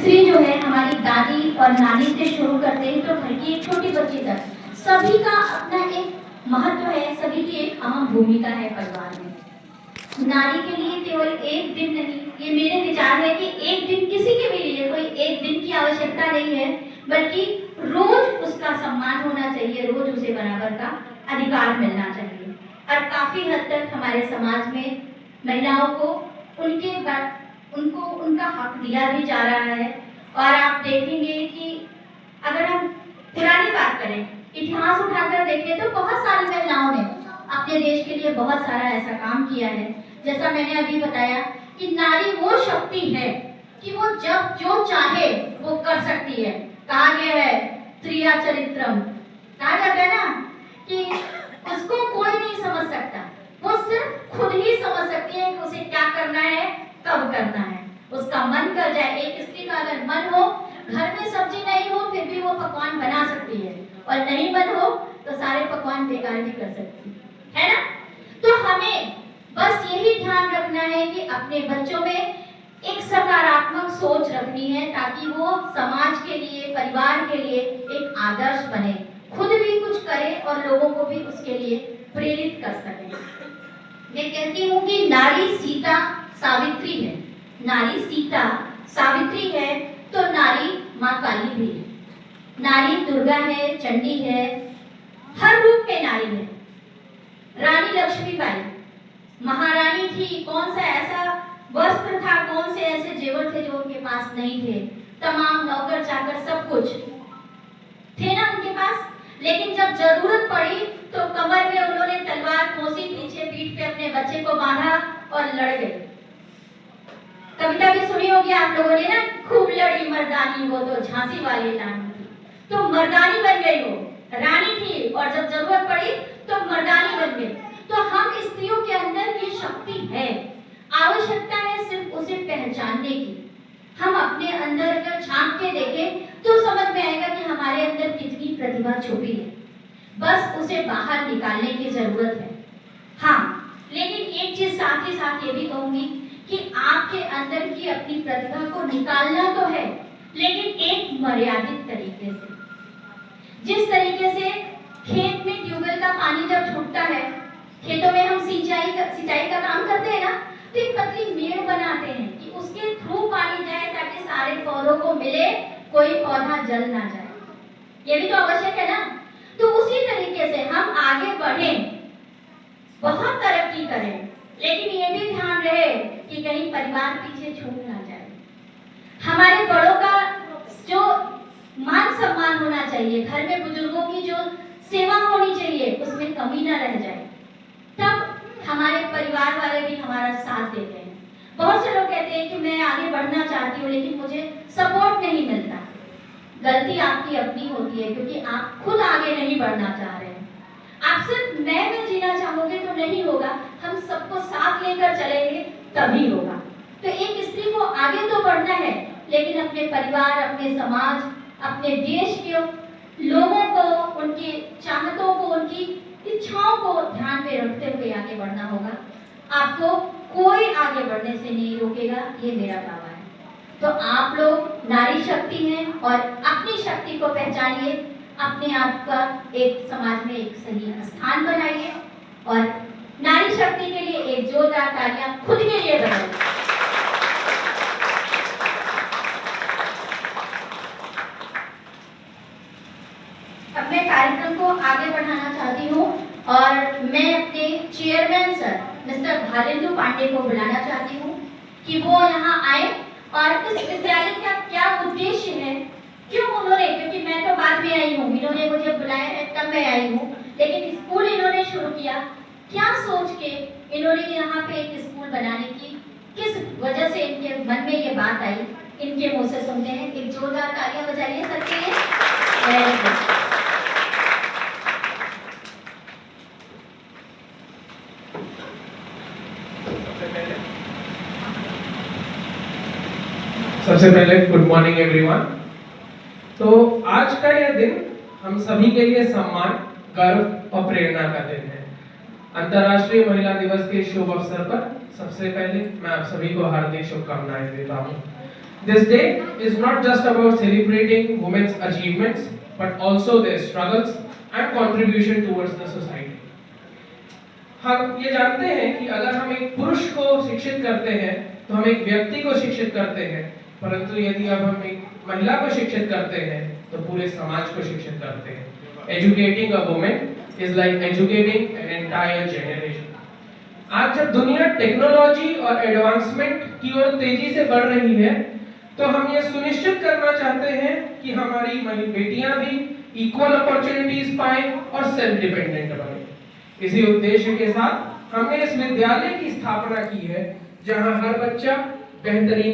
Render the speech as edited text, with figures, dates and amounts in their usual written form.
स्त्री जो है हमारी दादी और नानी से शुरू करते हैं तो घर की एक छोटी बच्ची तक सभी का अपना एक महत्व है, सभी की एक अहम भूमिका है परिवार में। नारी के लिए केवल एक दिन नहीं, ये मेरे विचार है कि एक दिन किसी के भी लिए कोई एक दिन की आवश्यकता नहीं है, बल्कि रोज उसका सम्मान होना चाहिए, रोज उसे बराबर का अधिकार मिलना चाहिए। और काफी हद तक हमारे समाज में महिलाओं को उनको उनका हक दिया भी जा रहा है। और आप देखेंगे कि अगर हम पुरानी बात करें, इतिहास उठाकर देखें तो बहुत सारी महिलाओं ने अपने देश के लिए बहुत सारा ऐसा काम किया है। जैसा मैंने अभी बताया कि नारी वो शक्ति है कि वो जब जो चाहे वो कर सकती है। कहा गया है स्त्रिया चरित्रम, कहा जाता है ना कि उसको कोई नहीं समझ सकता, वो सिर्फ खुद ही समझ सकती है कि उसे क्या करना है, कब करना है। उसका मन कर जाए, एक स्त्री का अगर मन हो, घर में सब्जी नहीं हो फिर भी वो पकवान बना सकती है, और नहीं मन हो तो सारे पकवान बेकार भी कर सकती है ना। तो हमें बस यही ध्यान रखना है कि अपने बच्चों में एक सकारात्मक सोच रखनी है, ताकि वो समाज के लिए, परिवार के लिए एक आदर्श बने, खुद भी कुछ करे और लोगों को भी उसके लिए प्रेरित कर सके। मैं कहती हूँ कि नारी सीता सावित्री है, नारी सीता सावित्री है तो नारी माँ काली भी है, नारी दुर्गा है, चंडी है, हर रूप में नारी है। रानी लक्ष्मीबाई महारानी थी, कौन सा ऐसा वस्त्र था, कौन से ऐसे जेवर थे जो उनके पास नहीं थे, तमाम नौकर चाकर सब कुछ थे ना उनके पास, लेकिन जब जरूरत पड़ी तो कमर में उन्होंने तलवार खोसी, पीछे पीठ पे अपने बच्चे को बांधा और लड़ गए। कविता भी सुनी होगी आप लोगों ने ना, खूब लड़ी मर्दानी वो तो झांसी वाली रानी थी, तो मर्दानी बन गई, वो रानी थी और जब जरूरत पड़ी तो मर्दानी बन गई। तो हम स्त्रियों के अंदर ये शक्ति है, आवश्यकता है सिर्फ उसे पहचानने की। हम अपने अंदर अगर झांक के देखें तो समझ में आएगा कि हमारे अंदर कितनी प्रतिभा छुपी है, बस उसे बाहर निकालने की जरूरत है। हाँ, लेकिन एक चीज साथ ही साथ ये भी कहूंगी कि आपके अंदर की अपनी प्रतिभा को निकालना तो है, लेकिन एक मर्यादित तरीके से। जिस तरीके से खेत में ट्यूबवेल का पानी जब छूटता है, खेतों में हम सिंचाई का काम करते हैं ना, तो एक पतली मेड़ बनाते हैं कि उसके थ्रू पानी जाए ताकि सारे पौधों को मिले, कोई पौधा जल ना जाए। ये भी तो आवश्यक है ना। तो उसी तरीके से हम आगे बढ़ें, बहुत तरक्की करें, लेकिन ये भी ध्यान रहे कि कहीं परिवार पीछे छूट ना जाए। हमारे बड़ों का जो मान सम्मान होना चाहिए, घर में बुजुर्गों की जो सेवा होनी चाहिए, उसमें कमी ना रह जाए, तब हमारे परिवार वाले भी हमारा साथ देते हैं। बहुत से लोग कहते हैं कि मैं आगे बढ़ना चाहती हूँ लेकिन मुझे सपोर्ट नहीं मिलता। गलती आपकी अपनी होती है, क्योंकि आप खुद आगे नहीं बढ़ना चाह रहे हैं। आप सिर्फ मैं जीना चाहोगे तो नहीं होगा, हम सबको साथ लेकर चलेंगे तभी होगा। तो एक स्त्री को आगे तो बढ़ना है, लेकिन अपने परिवार, अपने समाज, अपने देश के लोगों को, उनकी चाहतों को, उनकी इच्छाओं को ध्यान में रखते हुए आगे बढ़ना होगा। आपको कोई आगे बढ़ने से नहीं रोकेगा, ये मेरा दावा है। तो आप लोग नारी शक्ति हैं और अपनी शक्ति को पहचानिए, अपने आप का एक समाज में एक सही स्थान बनाइए और नारी शक्ति के लिए एक जोरदार तालियां खुद के लिए बजाइए। अब मैं कार्यक्रम को आगे बढ़ाना चाहती हूँ और मैं अपने चेयरमैन सर मिस्टर भालेंदु पांडे को बुलाना चाहती हूँ कि वो यहाँ आए और इस विद्यालय का क्या उद्देश्य है, क्यों उन्होंने, क्योंकि मैं तो बाद में आई हूँ, इन्होंने मुझे बुलाया है तब मैं आई हूँ, लेकिन स्कूल इन्होंने शुरू किया, क्या सोच के इन्होंने यहाँ पे एक स्कूल बनाने की, किस वजह से इनके मन में ये बात आई, इनके मुंह से सुनते हैं। एक जोरदार तालियां बजाइए सर के लिए। सबसे पहले गुड मॉर्निंग एवरीवन। तो आज का यह दिन हम सभी के लिए सम्मान, गर्व और प्रेरणा का दिन है। अंतर्राष्ट्रीय महिला दिवस के शुभ अवसर पर सबसे पहले मैं आप सभी को हार्दिक शुभकामनाएं देता हूं। This day is not just about celebrating women's achievements, but also their struggles and contribution towards the society. हम ये जानते हैं कि अगर हम एक पुरुष को शिक्षित करते हैं तो हम एक व्यक्ति को शिक्षित करते हैं, परंतु यदि अब हम एक महिला को शिक्षित करते हैं तो पूरे समाज को शिक्षित करते हैं। Educating a women is like educating an entire generation. आज जब दुनिया टेक्नोलॉजी और एडवांसमेंट की ओर तेजी से बढ़ रही है, तो हम ये सुनिश्चित करना चाहते हैं कि हमारी बेटियां भी इक्वल अपॉर्चुनिटीज पाएं और सेल्फ डिपेंडेंट बने। इसी उद्देश्य के साथ हमने इस विद्यालय की स्थापना की है, जहां हर बच्चा बेहतरीन